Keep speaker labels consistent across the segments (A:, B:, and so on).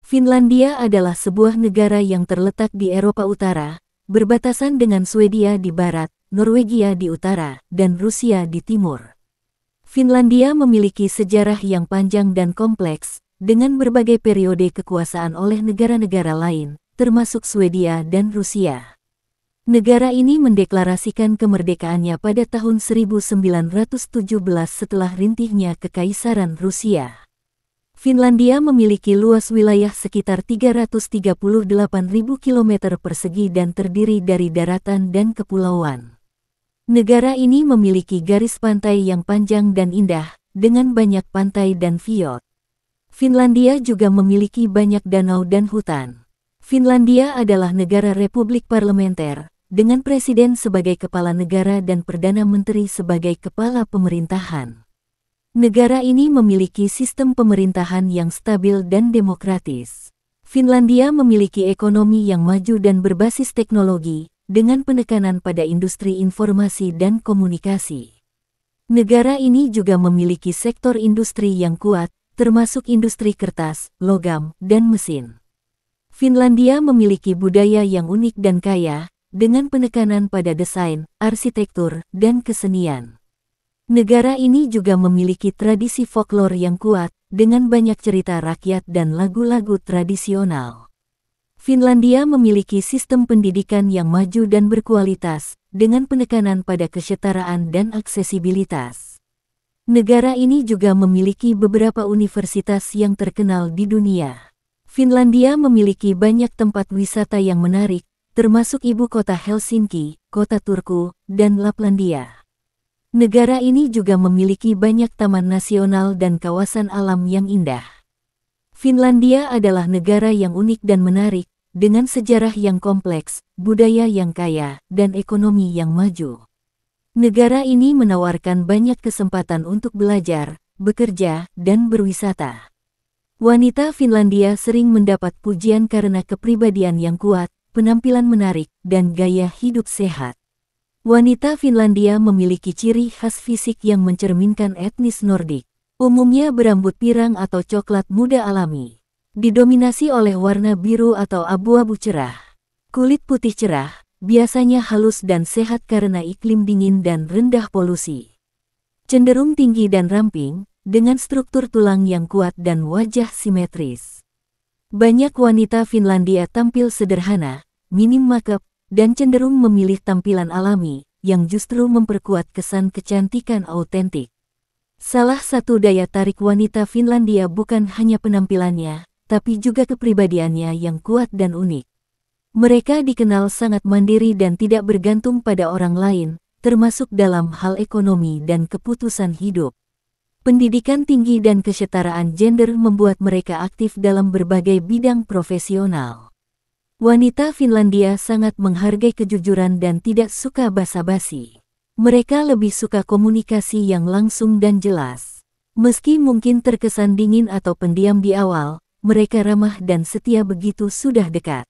A: Finlandia adalah sebuah negara yang terletak di Eropa Utara, berbatasan dengan Swedia di barat, Norwegia di utara, dan Rusia di timur. Finlandia memiliki sejarah yang panjang dan kompleks, dengan berbagai periode kekuasaan oleh negara-negara lain, termasuk Swedia dan Rusia. Negara ini mendeklarasikan kemerdekaannya pada tahun 1917 setelah rintihnnya Kekaisaran Rusia. Finlandia memiliki luas wilayah sekitar 338.000 km persegi dan terdiri dari daratan dan kepulauan. Negara ini memiliki garis pantai yang panjang dan indah, dengan banyak pantai dan fjord. Finlandia juga memiliki banyak danau dan hutan. Finlandia adalah negara republik parlementer, dengan presiden sebagai kepala negara dan perdana menteri sebagai kepala pemerintahan. Negara ini memiliki sistem pemerintahan yang stabil dan demokratis. Finlandia memiliki ekonomi yang maju dan berbasis teknologi, dengan penekanan pada industri informasi dan komunikasi. Negara ini juga memiliki sektor industri yang kuat, termasuk industri kertas, logam, dan mesin. Finlandia memiliki budaya yang unik dan kaya, dengan penekanan pada desain, arsitektur, dan kesenian. Negara ini juga memiliki tradisi folklore yang kuat, dengan banyak cerita rakyat dan lagu-lagu tradisional. Finlandia memiliki sistem pendidikan yang maju dan berkualitas, dengan penekanan pada kesetaraan dan aksesibilitas. Negara ini juga memiliki beberapa universitas yang terkenal di dunia. Finlandia memiliki banyak tempat wisata yang menarik, termasuk ibu kota Helsinki, kota Turku, dan Laplandia. Negara ini juga memiliki banyak taman nasional dan kawasan alam yang indah. Finlandia adalah negara yang unik dan menarik, dengan sejarah yang kompleks, budaya yang kaya, dan ekonomi yang maju. Negara ini menawarkan banyak kesempatan untuk belajar, bekerja, dan berwisata. Wanita Finlandia sering mendapat pujian karena kepribadian yang kuat, penampilan menarik, dan gaya hidup sehat. Wanita Finlandia memiliki ciri khas fisik yang mencerminkan etnis Nordik. Umumnya berambut pirang atau coklat muda alami. Didominasi oleh warna biru atau abu-abu cerah. Kulit putih cerah, biasanya halus dan sehat karena iklim dingin dan rendah polusi. Cenderung tinggi dan ramping, dengan struktur tulang yang kuat dan wajah simetris. Banyak wanita Finlandia tampil sederhana, minim makeup, dan cenderung memilih tampilan alami, yang justru memperkuat kesan kecantikan autentik. Salah satu daya tarik wanita Finlandia bukan hanya penampilannya, tapi juga kepribadiannya yang kuat dan unik. Mereka dikenal sangat mandiri dan tidak bergantung pada orang lain, termasuk dalam hal ekonomi dan keputusan hidup. Pendidikan tinggi dan kesetaraan gender membuat mereka aktif dalam berbagai bidang profesional. Wanita Finlandia sangat menghargai kejujuran dan tidak suka basa-basi. Mereka lebih suka komunikasi yang langsung dan jelas. Meski mungkin terkesan dingin atau pendiam di awal, mereka ramah dan setia begitu sudah dekat.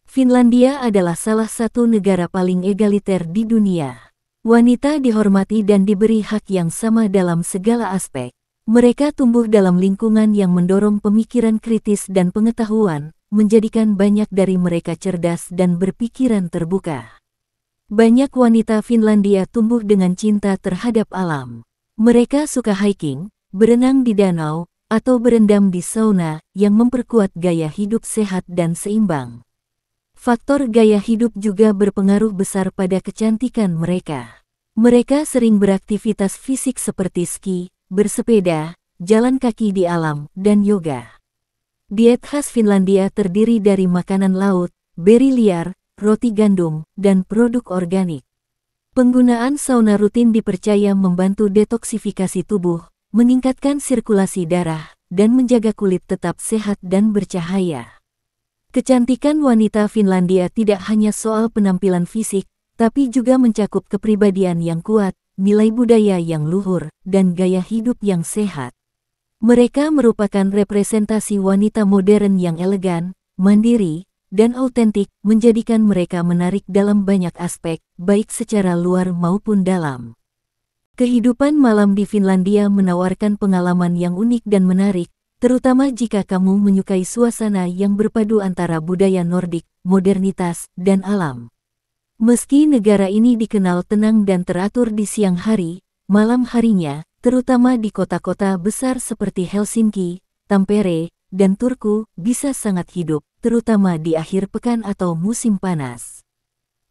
A: Finlandia adalah salah satu negara paling egaliter di dunia. Wanita dihormati dan diberi hak yang sama dalam segala aspek. Mereka tumbuh dalam lingkungan yang mendorong pemikiran kritis dan pengetahuan, menjadikan banyak dari mereka cerdas dan berpikiran terbuka. Banyak wanita Finlandia tumbuh dengan cinta terhadap alam. Mereka suka hiking, berenang di danau, atau berendam di sauna, yang memperkuat gaya hidup sehat dan seimbang. Faktor gaya hidup juga berpengaruh besar pada kecantikan mereka. Mereka sering beraktivitas fisik seperti ski, bersepeda, jalan kaki di alam, dan yoga. Diet khas Finlandia terdiri dari makanan laut, beri liar, roti gandum, dan produk organik. Penggunaan sauna rutin dipercaya membantu detoksifikasi tubuh, meningkatkan sirkulasi darah, dan menjaga kulit tetap sehat dan bercahaya. Kecantikan wanita Finlandia tidak hanya soal penampilan fisik, tapi juga mencakup kepribadian yang kuat, nilai budaya yang luhur, dan gaya hidup yang sehat. Mereka merupakan representasi wanita modern yang elegan, mandiri, dan autentik, menjadikan mereka menarik dalam banyak aspek, baik secara luar maupun dalam. Kehidupan malam di Finlandia menawarkan pengalaman yang unik dan menarik, terutama jika kamu menyukai suasana yang berpadu antara budaya Nordik, modernitas, dan alam. Meski negara ini dikenal tenang dan teratur di siang hari, malam harinya, terutama di kota-kota besar seperti Helsinki, Tampere, dan Turku, bisa sangat hidup, terutama di akhir pekan atau musim panas.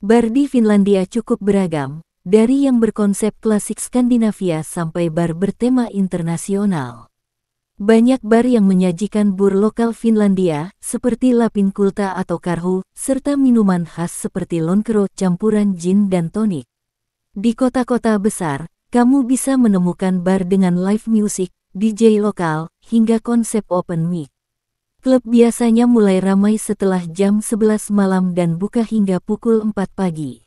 A: Bar di Finlandia cukup beragam, dari yang berkonsep klasik Skandinavia sampai bar bertema internasional. Banyak bar yang menyajikan bur lokal Finlandia, seperti Lapinkulta atau Karhu, serta minuman khas seperti lonkero campuran gin dan tonik. Di kota-kota besar, kamu bisa menemukan bar dengan live music, DJ lokal, hingga konsep open mic. Klub biasanya mulai ramai setelah jam 11 malam dan buka hingga pukul 4 pagi.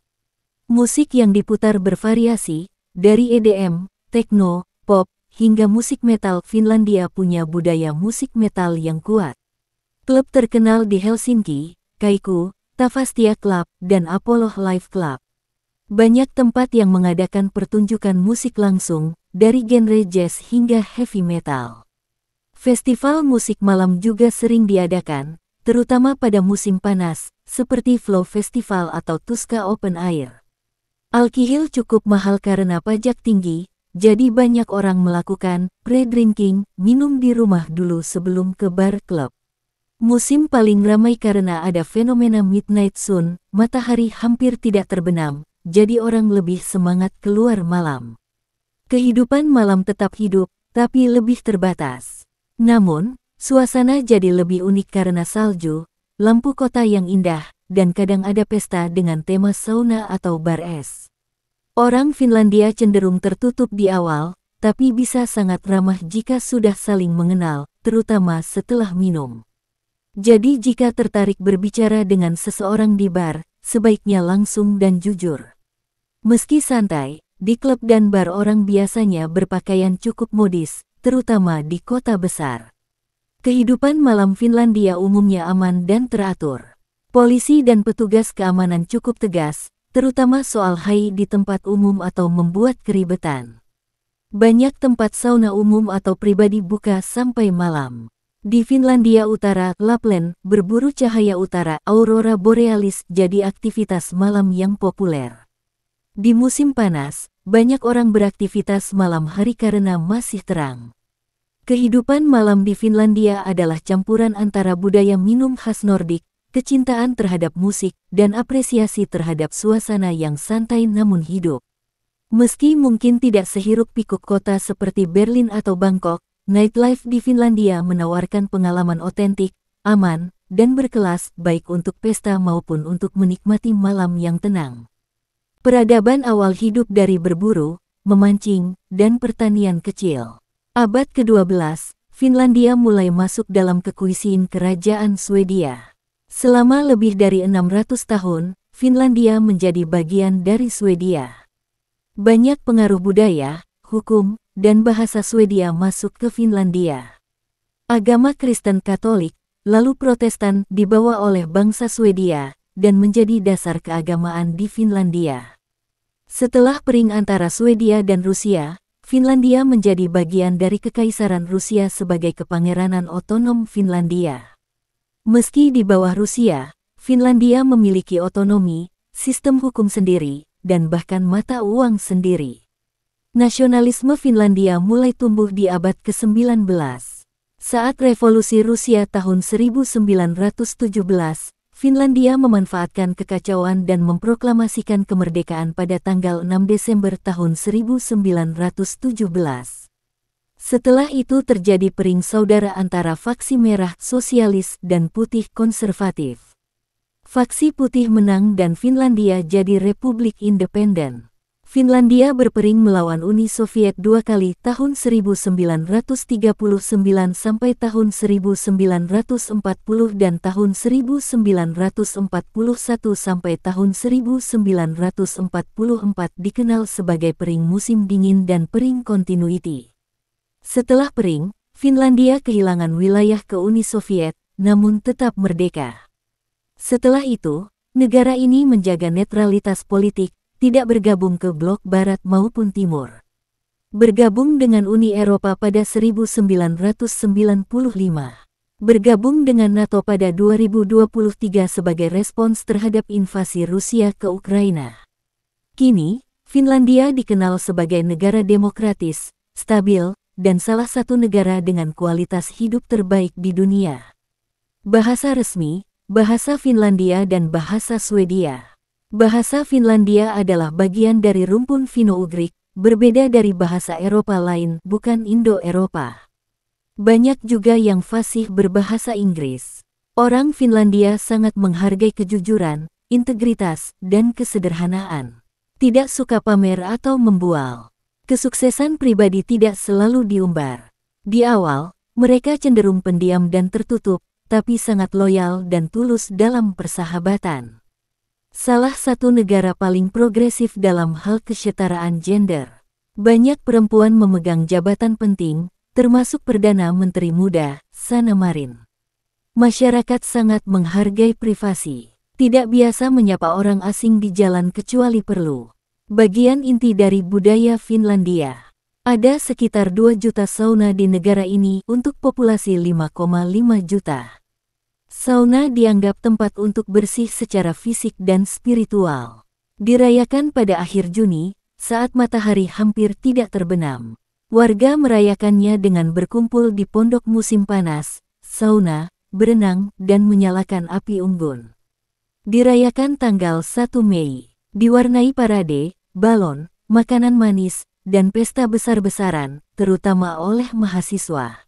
A: Musik yang diputar bervariasi, dari EDM, techno, pop, hingga musik metal. Finlandia punya budaya musik metal yang kuat. Klub terkenal di Helsinki, Kaiku, Tavastia Club, dan Apollo Live Club. Banyak tempat yang mengadakan pertunjukan musik langsung, dari genre jazz hingga heavy metal. Festival musik malam juga sering diadakan, terutama pada musim panas, seperti Flow Festival atau Tuska Open Air. Alkohol cukup mahal karena pajak tinggi, jadi banyak orang melakukan pre-drinking, minum di rumah dulu sebelum ke bar klub. Musim paling ramai karena ada fenomena midnight sun, matahari hampir tidak terbenam, jadi orang lebih semangat keluar malam. Kehidupan malam tetap hidup, tapi lebih terbatas. Namun, suasana jadi lebih unik karena salju, lampu kota yang indah, dan kadang ada pesta dengan tema sauna atau bar es. Orang Finlandia cenderung tertutup di awal, tapi bisa sangat ramah jika sudah saling mengenal, terutama setelah minum. Jadi jika tertarik berbicara dengan seseorang di bar, sebaiknya langsung dan jujur. Meski santai, di klub dan bar orang biasanya berpakaian cukup modis, terutama di kota besar. Kehidupan malam Finlandia umumnya aman dan teratur. Polisi dan petugas keamanan cukup tegas, terutama soal haid di tempat umum atau membuat keribetan. Banyak tempat sauna umum atau pribadi buka sampai malam. Di Finlandia Utara, Lapland, berburu cahaya utara, aurora borealis jadi aktivitas malam yang populer. Di musim panas, banyak orang beraktivitas malam hari karena masih terang. Kehidupan malam di Finlandia adalah campuran antara budaya minum khas Nordik, kecintaan terhadap musik, dan apresiasi terhadap suasana yang santai namun hidup. Meski mungkin tidak sehiruk-pikuk kota seperti Berlin atau Bangkok, nightlife di Finlandia menawarkan pengalaman otentik, aman, dan berkelas baik untuk pesta maupun untuk menikmati malam yang tenang. Peradaban awal hidup dari berburu, memancing, dan pertanian kecil. Abad ke-12, Finlandia mulai masuk dalam kekuasaan kerajaan Swedia. Selama lebih dari 600 tahun, Finlandia menjadi bagian dari Swedia. Banyak pengaruh budaya, hukum, dan bahasa Swedia masuk ke Finlandia. Agama Kristen Katolik, lalu Protestan dibawa oleh bangsa Swedia, dan menjadi dasar keagamaan di Finlandia. Setelah perang antara Swedia dan Rusia, Finlandia menjadi bagian dari Kekaisaran Rusia sebagai Kepangeranan Otonom Finlandia. Meski di bawah Rusia, Finlandia memiliki otonomi, sistem hukum sendiri, dan bahkan mata uang sendiri. Nasionalisme Finlandia mulai tumbuh di abad ke-19. Saat Revolusi Rusia tahun 1917, Finlandia memanfaatkan kekacauan dan memproklamasikan kemerdekaan pada tanggal 6 Desember tahun 1917. Setelah itu terjadi perang saudara antara faksi merah sosialis dan putih konservatif. Faksi putih menang dan Finlandia jadi republik independen. Finlandia berperang melawan Uni Soviet dua kali tahun 1939 sampai tahun 1940 dan tahun 1941 sampai tahun 1944 dikenal sebagai Perang Musim Dingin dan Perang Continuity. Setelah perang, Finlandia kehilangan wilayah ke Uni Soviet, namun tetap merdeka. Setelah itu, negara ini menjaga netralitas politik, tidak bergabung ke blok barat maupun timur. Bergabung dengan Uni Eropa pada 1995. Bergabung dengan NATO pada 2023 sebagai respons terhadap invasi Rusia ke Ukraina. Kini, Finlandia dikenal sebagai negara demokratis, stabil, dan salah satu negara dengan kualitas hidup terbaik di dunia. Bahasa resmi, bahasa Finlandia dan bahasa Swedia. Bahasa Finlandia adalah bagian dari rumpun Finno-Ugrik, berbeda dari bahasa Eropa lain, bukan Indo-Eropa. Banyak juga yang fasih berbahasa Inggris. Orang Finlandia sangat menghargai kejujuran, integritas, dan kesederhanaan. Tidak suka pamer atau membual. Kesuksesan pribadi tidak selalu diumbar. Di awal, mereka cenderung pendiam dan tertutup, tapi sangat loyal dan tulus dalam persahabatan. Salah satu negara paling progresif dalam hal kesetaraan gender. Banyak perempuan memegang jabatan penting, termasuk Perdana Menteri muda, Sanna Marin. Masyarakat sangat menghargai privasi. Tidak biasa menyapa orang asing di jalan kecuali perlu. Bagian inti dari budaya Finlandia. Ada sekitar 2 juta sauna di negara ini untuk populasi 5,5 juta. Sauna dianggap tempat untuk bersih secara fisik dan spiritual. Dirayakan pada akhir Juni, saat matahari hampir tidak terbenam. Warga merayakannya dengan berkumpul di pondok musim panas, sauna, berenang, dan menyalakan api unggun. Dirayakan tanggal 1 Mei, diwarnai parade, balon, makanan manis, dan pesta besar-besaran, terutama oleh mahasiswa.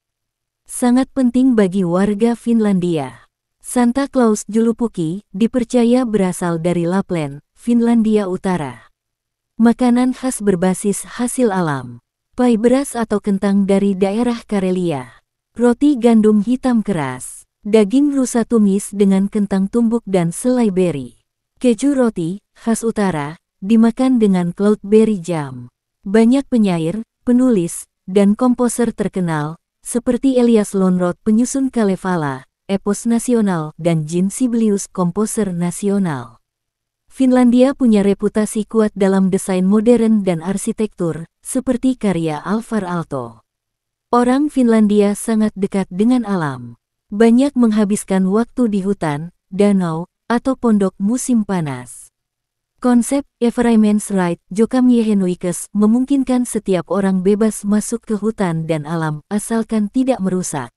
A: Sangat penting bagi warga Finlandia. Santa Claus Julupuki dipercaya berasal dari Lapland, Finlandia Utara. Makanan khas berbasis hasil alam. Pai beras atau kentang dari daerah Karelia. Roti gandum hitam keras. Daging rusa tumis dengan kentang tumbuk dan selai beri. Keju roti, khas utara, dimakan dengan cloudberry jam. Banyak penyair, penulis, dan komposer terkenal, seperti Elias Lönnrot penyusun Kalevala, epos nasional, dan Jean Sibelius komposer nasional. Finlandia punya reputasi kuat dalam desain modern dan arsitektur, seperti karya Alvar Aalto. Orang Finlandia sangat dekat dengan alam. Banyak menghabiskan waktu di hutan, danau, atau pondok musim panas. Konsep Everyman's Right Jokamiehenoikes memungkinkan setiap orang bebas masuk ke hutan dan alam asalkan tidak merusak.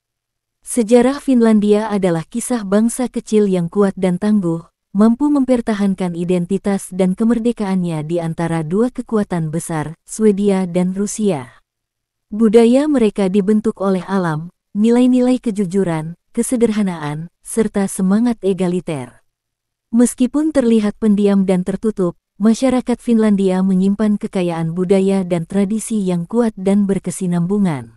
A: Sejarah Finlandia adalah kisah bangsa kecil yang kuat dan tangguh, mampu mempertahankan identitas dan kemerdekaannya di antara dua kekuatan besar, Swedia dan Rusia. Budaya mereka dibentuk oleh alam, nilai-nilai kejujuran, kesederhanaan, serta semangat egaliter. Meskipun terlihat pendiam dan tertutup, masyarakat Finlandia menyimpan kekayaan budaya dan tradisi yang kuat dan berkesinambungan.